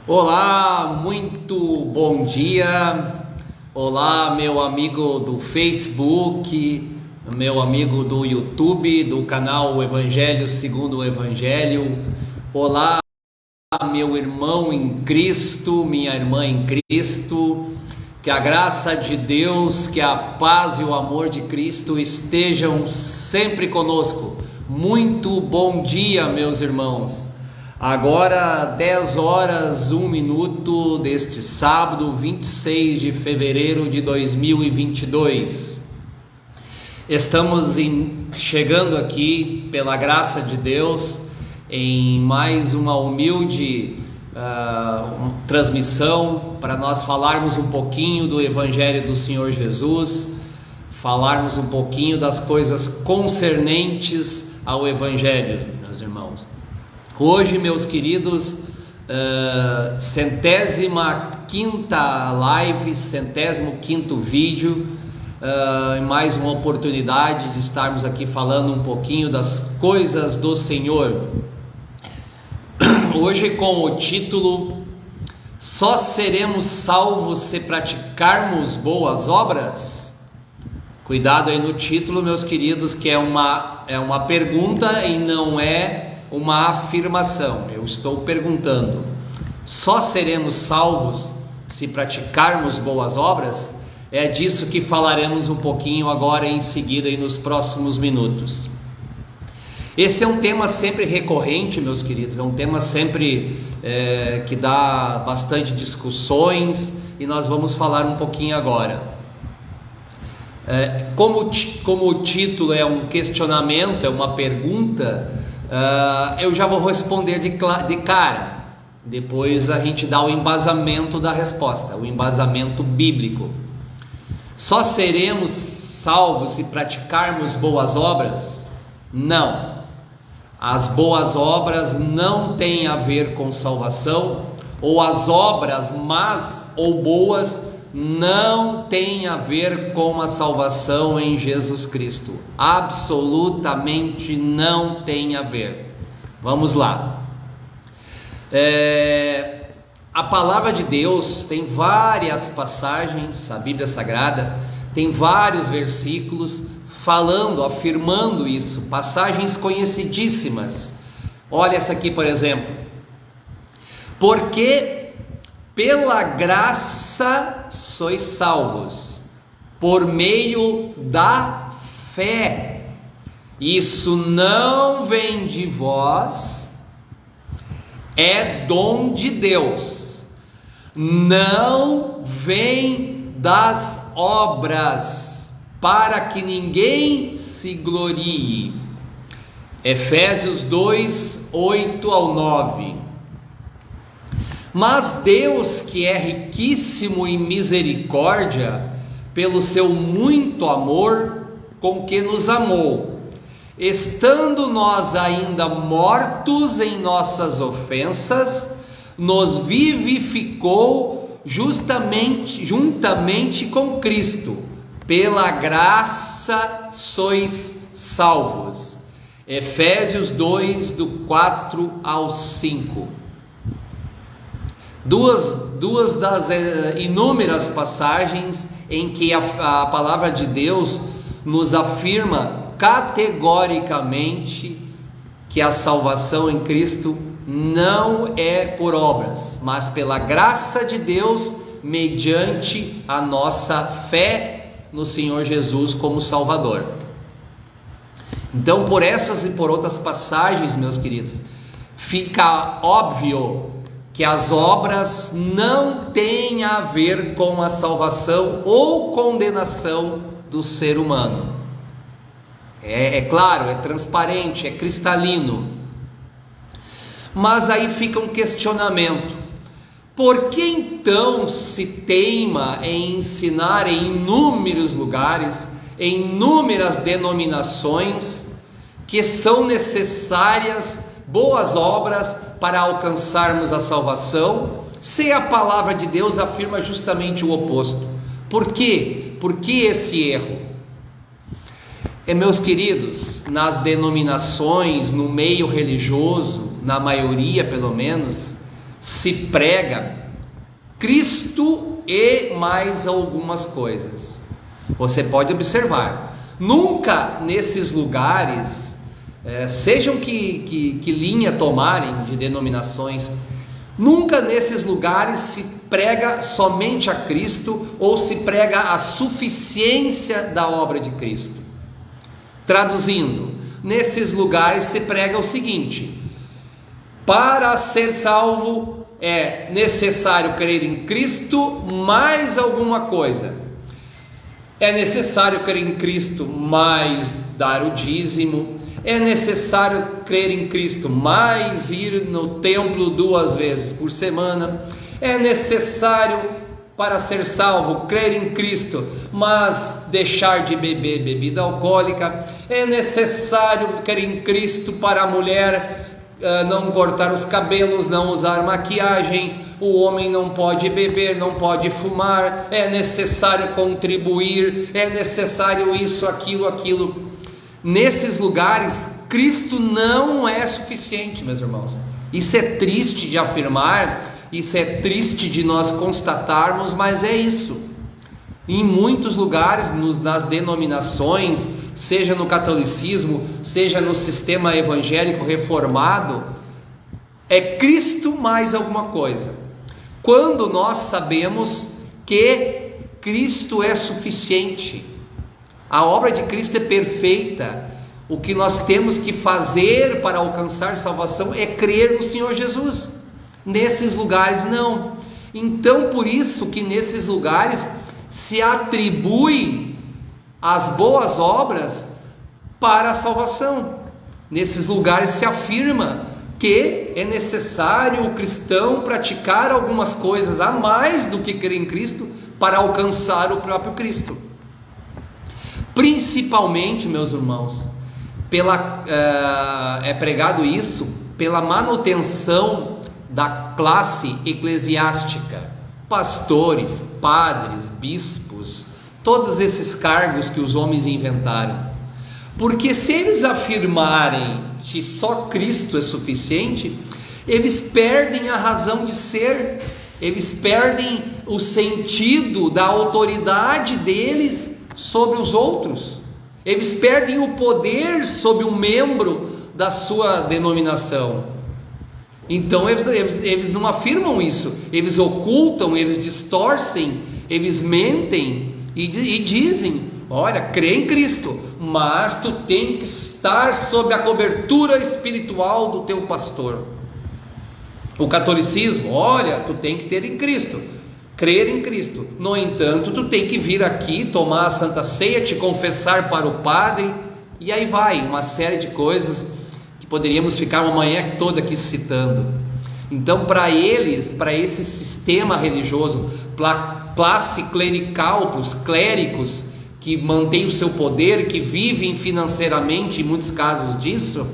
Olá, muito bom dia. Olá, meu amigo do Facebook, meu amigo do YouTube, do canal Evangelho segundo o Evangelho. Olá, meu irmão em Cristo, minha irmã em Cristo. Que a graça de Deus, que a paz e o amor de Cristo estejam sempre conosco. Muito bom dia, meus irmãos. Agora 10 horas 1 minuto deste sábado, 26 de fevereiro de 2022. Estamos chegando aqui, pela graça de Deus, em mais uma humilde transmissão para nós falarmos um pouquinho do Evangelho do Senhor Jesus, falarmos um pouquinho das coisas concernentes ao Evangelho, meus irmãos. Hoje, meus queridos, 105ª live, 105º vídeo, mais uma oportunidade de estarmos aqui falando um pouquinho das coisas do Senhor. Hoje com o título: Só seremos salvos se praticarmos boas obras? Cuidado aí no título, meus queridos, que é uma pergunta e não é uma afirmação. Eu estou perguntando: só seremos salvos se praticarmos boas obras? É disso que falaremos um pouquinho agora em seguida e nos próximos minutos. Esse é um tema sempre recorrente, meus queridos, é um tema sempre que dá bastante discussões, e nós vamos falar um pouquinho agora. Como o título é um questionamento, é uma pergunta, eu já vou responder de cara. Depois a gente dá o embasamento da resposta, o embasamento bíblico. Só seremos salvos se praticarmos boas obras? Não. As boas obras não têm a ver com salvação, ou as obras más ou boas não têm a ver com a salvação em Jesus Cristo. Absolutamente não tem a ver. Vamos lá. A palavra de Deus tem várias passagens, a Bíblia Sagrada tem vários versículos falando, afirmando isso, passagens conhecidíssimas. Olha essa aqui, por exemplo: porque pela graça sois salvos, por meio da fé. Isso não vem de vós, é dom de Deus, não vem das obras, para que ninguém se glorie. Efésios 2, 8 ao 9. Mas Deus, que é riquíssimo em misericórdia, pelo seu muito amor com que nos amou, estando nós ainda mortos em nossas ofensas, nos vivificou juntamente com Cristo. Pela graça sois salvos. Efésios 2, do 4 ao 5. Duas das inúmeras passagens em que a palavra de Deus nos afirma categoricamente que a salvação em Cristo não é por obras, mas pela graça de Deus, mediante a nossa fé no Senhor Jesus como Salvador. Então, por essas e por outras passagens, meus queridos, fica óbvio que as obras não têm a ver com a salvação ou condenação do ser humano. É claro, é transparente, é cristalino. Mas aí fica um questionamento: por que então se teima em ensinar em inúmeros lugares, em inúmeras denominações, que são necessárias boas obras para alcançarmos a salvação, se a palavra de Deus afirma justamente o oposto? Por quê? Por que esse erro? Meus queridos, nas denominações, no meio religioso, na maioria pelo menos, se prega Cristo e mais algumas coisas. Você pode observar, nunca nesses lugares, sejam que linha tomarem de denominações, nunca nesses lugares se prega somente a Cristo ou se prega a suficiência da obra de Cristo. Traduzindo, nesses lugares se prega o seguinte: para ser salvo é necessário crer em Cristo mais alguma coisa. É necessário crer em Cristo mais dar o dízimo. É necessário crer em Cristo mais ir no templo 2 vezes por semana. É necessário, para ser salvo, crer em Cristo, mas deixar de beber bebida alcoólica. É necessário crer em Cristo para a mulher não cortar os cabelos, não usar maquiagem. O homem não pode beber, não pode fumar. É necessário contribuir, é necessário isso, aquilo. Nesses lugares, Cristo não é suficiente, meus irmãos. Isso é triste de afirmar, isso é triste de nós constatarmos, mas é isso. Em muitos lugares, nas denominações, seja no catolicismo, seja no sistema evangélico reformado, é Cristo mais alguma coisa. Quando nós sabemos que Cristo é suficiente, a obra de Cristo é perfeita, o que nós temos que fazer para alcançar salvação é crer no Senhor Jesus. Nesses lugares não. Então por isso que nesses lugares se atribui as boas obras para a salvação. Nesses lugares se afirma que é necessário o cristão praticar algumas coisas a mais do que crer em Cristo para alcançar o próprio Cristo. Principalmente, meus irmãos, é pregado isso pela manutenção da classe eclesiástica, pastores, padres, bispos, todos esses cargos que os homens inventaram. Porque se eles afirmarem que só Cristo é suficiente, eles perdem a razão de ser, eles perdem o sentido da autoridade deles sobre os outros, eles perdem o poder sobre um membro da sua denominação. Então eles não afirmam isso, eles ocultam, eles distorcem, eles mentem e dizem: olha, crê em Cristo, mas tu tem que estar sob a cobertura espiritual do teu pastor. O catolicismo: olha, tu tem que ter em Cristo, crer em Cristo, no entanto tu tem que vir aqui tomar a Santa Ceia, te confessar para o padre, e aí vai, uma série de coisas que poderíamos ficar uma manhã toda aqui citando. Então para eles, para esse sistema religioso, classe clerical, para os clérigos que mantêm o seu poder, que vivem financeiramente, em muitos casos disso,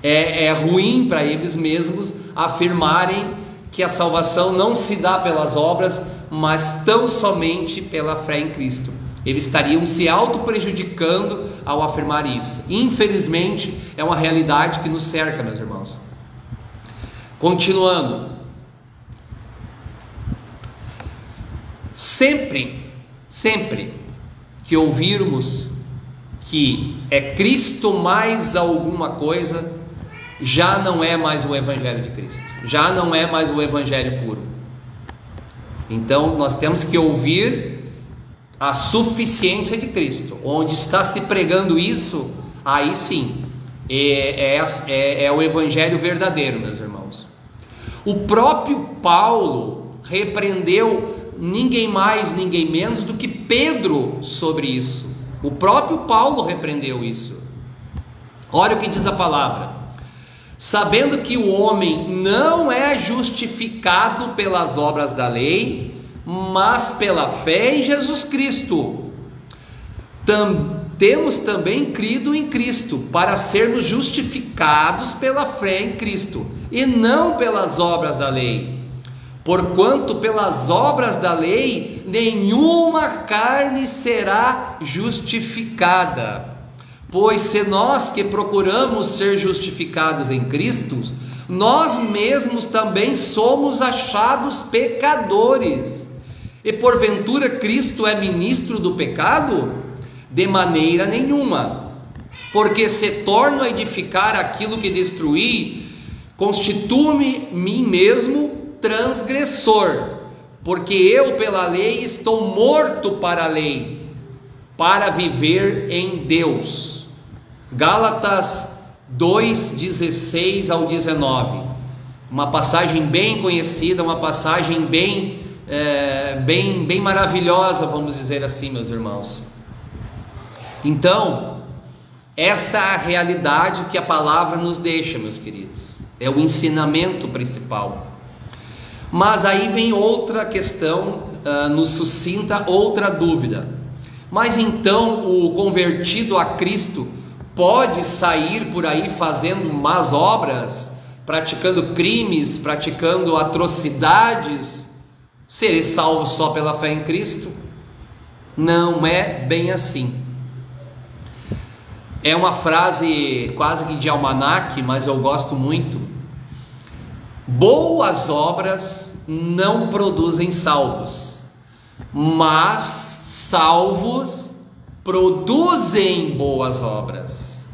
é ruim para eles mesmos afirmarem que a salvação não se dá pelas obras, mas tão somente pela fé em Cristo. Eles estariam se auto-prejudicando ao afirmar isso. Infelizmente, é uma realidade que nos cerca, meus irmãos. Continuando. Sempre que ouvirmos que é Cristo mais alguma coisa, já não é mais o Evangelho de Cristo, já não é mais o Evangelho puro. Então nós temos que ouvir a suficiência de Cristo. Onde está se pregando isso, aí sim é o Evangelho verdadeiro, meus irmãos. O próprio Paulo repreendeu ninguém mais, ninguém menos do que Pedro sobre isso. O próprio Paulo repreendeu isso. Olha o que diz a palavra: sabendo que o homem não é justificado pelas obras da lei, mas pela fé em Jesus Cristo. Temos também crido em Cristo, para sermos justificados pela fé em Cristo, e não pelas obras da lei. Porquanto pelas obras da lei nenhuma carne será justificada. Pois se nós que procuramos ser justificados em Cristo, nós mesmos também somos achados pecadores. E porventura Cristo é ministro do pecado? De maneira nenhuma, porque se torno a edificar aquilo que destruí, constituo-me mim mesmo transgressor, porque eu pela lei estou morto para a lei, para viver em Deus. Gálatas 2:16 ao 19, uma passagem bem conhecida, uma passagem bem maravilhosa, vamos dizer assim, meus irmãos. Então, essa é a realidade que a palavra nos deixa, meus queridos, é o ensinamento principal. Mas aí vem outra questão, nos suscita outra dúvida. Mas então o convertido a Cristo pode sair por aí fazendo más obras, praticando crimes, praticando atrocidades, ser salvo só pela fé em Cristo? Não é bem assim. É uma frase quase que de almanaque, mas eu gosto muito. Boas obras não produzem salvos, mas salvos produzem boas obras.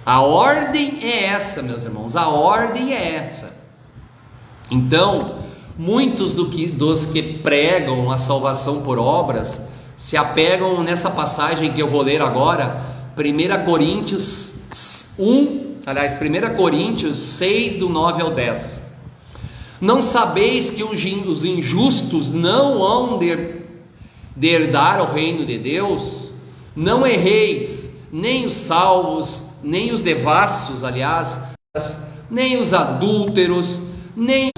A ordem é essa, meus irmãos, a ordem é essa. Então, muitos dos que pregam a salvação por obras se apegam nessa passagem que eu vou ler agora, 1 Coríntios 6, do 9 ao 10. Não sabeis que os injustos não hão de herdar o reino de Deus? Não erreis, nem os salvos, nem os devassos, aliás, nem os adúlteros, nem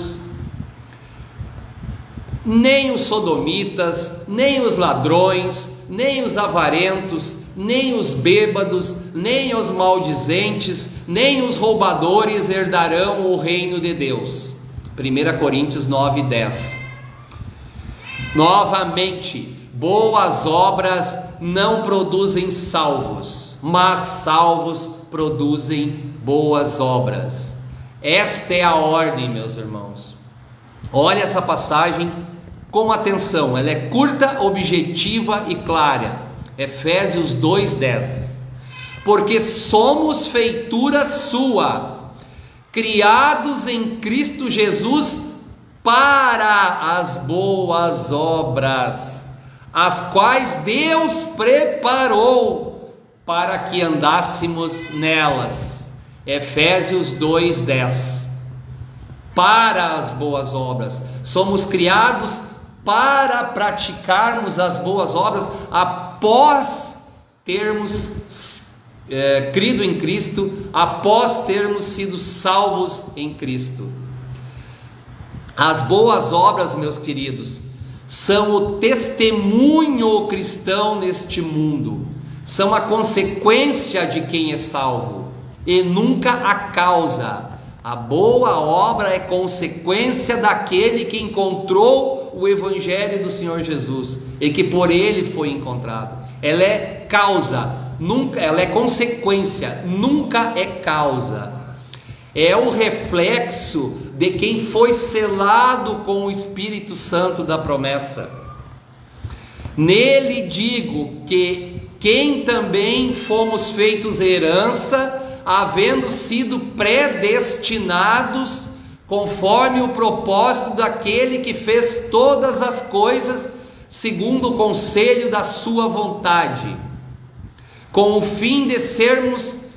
os sodomitas, nem os ladrões, nem os avarentos, nem os bêbados, nem os maldizentes, nem os roubadores herdarão o reino de Deus. 1 Coríntios 9:10. Novamente, boas obras não produzem salvos, mas salvos produzem boas obras. Esta é a ordem, meus irmãos. Olha essa passagem com atenção, ela é curta, objetiva e clara. Efésios 2:10. Porque somos feitura sua, criados em Cristo Jesus para as boas obras, as quais Deus preparou para que andássemos nelas. Efésios 2:10. Para as boas obras, somos criados para praticarmos as boas obras após termos crido em Cristo, após termos sido salvos em Cristo. As boas obras, meus queridos, são o testemunho cristão neste mundo, são a consequência de quem é salvo e nunca a causa. A boa obra é consequência daquele que encontrou o Evangelho do Senhor Jesus e que por ele foi encontrado. Ela é causa, nunca, ela é consequência, nunca é causa. É o reflexo de quem foi selado com o Espírito Santo da promessa. Nele digo que quem também fomos feitos herança, havendo sido predestinados conforme o propósito daquele que fez todas as coisas segundo o conselho da sua vontade, com o fim de sermos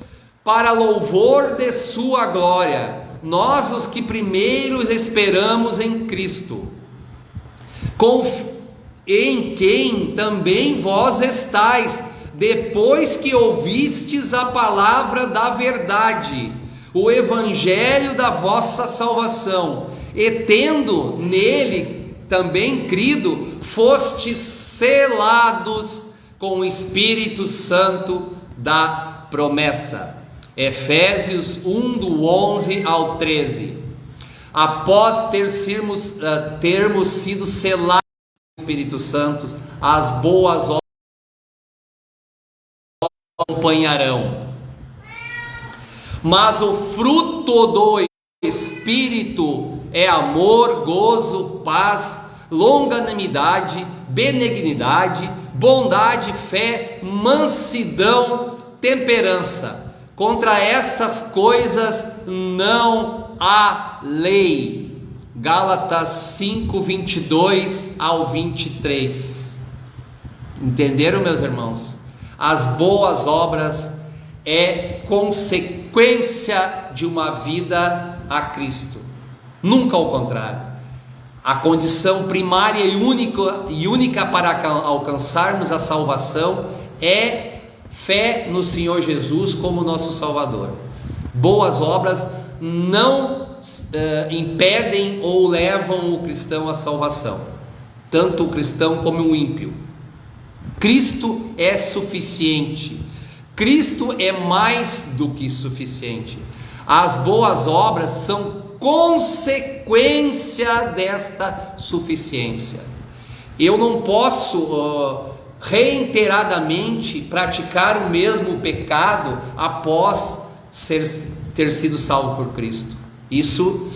para louvor de sua glória, nós os que primeiro esperamos em Cristo, em quem também vós estáis, depois que ouvistes a palavra da verdade, o evangelho da vossa salvação, e tendo nele também crido, fostes selados com o Espírito Santo da promessa. Efésios 1, do 11 ao 13. Após termos sido selados com o Espírito Santo, as boas obras acompanharão. Mas o fruto do Espírito é amor, gozo, paz, longanimidade, benignidade, bondade, fé, mansidão, temperança. Contra essas coisas não há lei. Gálatas 5, 22 ao 23. Entenderam, meus irmãos? As boas obras é consequência de uma vida a Cristo, nunca ao contrário. A condição primária e única para alcançarmos a salvação é fé no Senhor Jesus como nosso Salvador. Boas obras não impedem ou levam o cristão à salvação, tanto o cristão como o ímpio. Cristo é suficiente. Cristo é mais do que suficiente. As boas obras são consequência desta suficiência. Eu não posso reiteradamente praticar o mesmo pecado após ter sido salvo por Cristo. Isso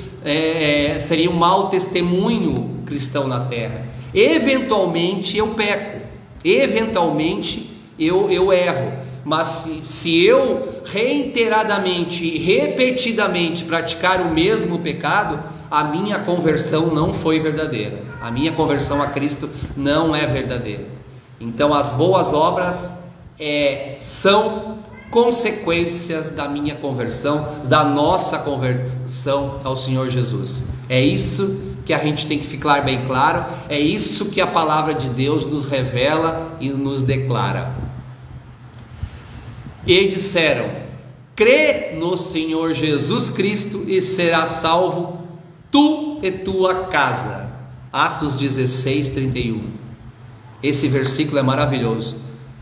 seria um mau testemunho cristão na terra. Eventualmente eu peco, eventualmente eu erro, mas se eu reiteradamente e repetidamente praticar o mesmo pecado, a minha conversão não foi verdadeira, a minha conversão a Cristo não é verdadeira. Então as boas obras são consequências da minha conversão, da nossa conversão ao Senhor Jesus. É isso que a gente tem que ficar bem claro, é isso que a palavra de Deus nos revela e nos declara. E disseram: crê no Senhor Jesus Cristo e serás salvo, tu e tua casa. Atos 16, 31. Esse versículo é maravilhoso,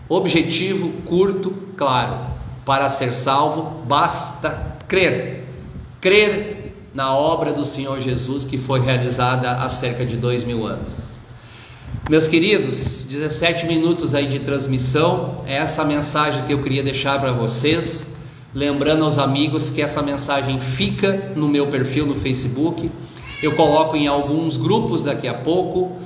objetivo, curto, claro. Para ser salvo basta crer na obra do Senhor Jesus, que foi realizada há cerca de 2000 anos. Meus queridos, 17 minutos aí de transmissão, é essa mensagem que eu queria deixar para vocês, lembrando aos amigos que essa mensagem fica no meu perfil no Facebook, eu coloco em alguns grupos daqui a pouco,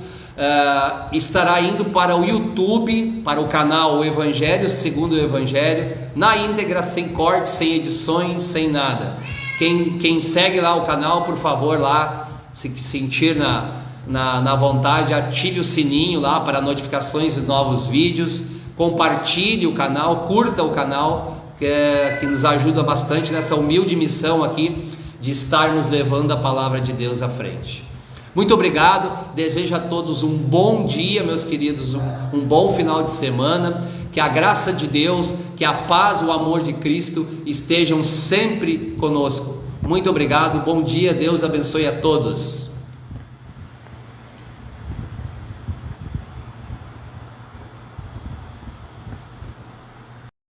estará indo para o YouTube, para o canal O Evangelho Segundo o Evangelho, na íntegra, sem cortes, sem edições, sem nada. Quem segue lá o canal, por favor, lá, se sentir na vontade, ative o sininho lá para notificações de novos vídeos, compartilhe o canal, curta o canal, que nos ajuda bastante nessa humilde missão aqui de estarmos levando a palavra de Deus à frente. Muito obrigado, desejo a todos um bom dia, meus queridos, um bom final de semana, que a graça de Deus, que a paz, o amor de Cristo estejam sempre conosco. Muito obrigado, bom dia, Deus abençoe a todos.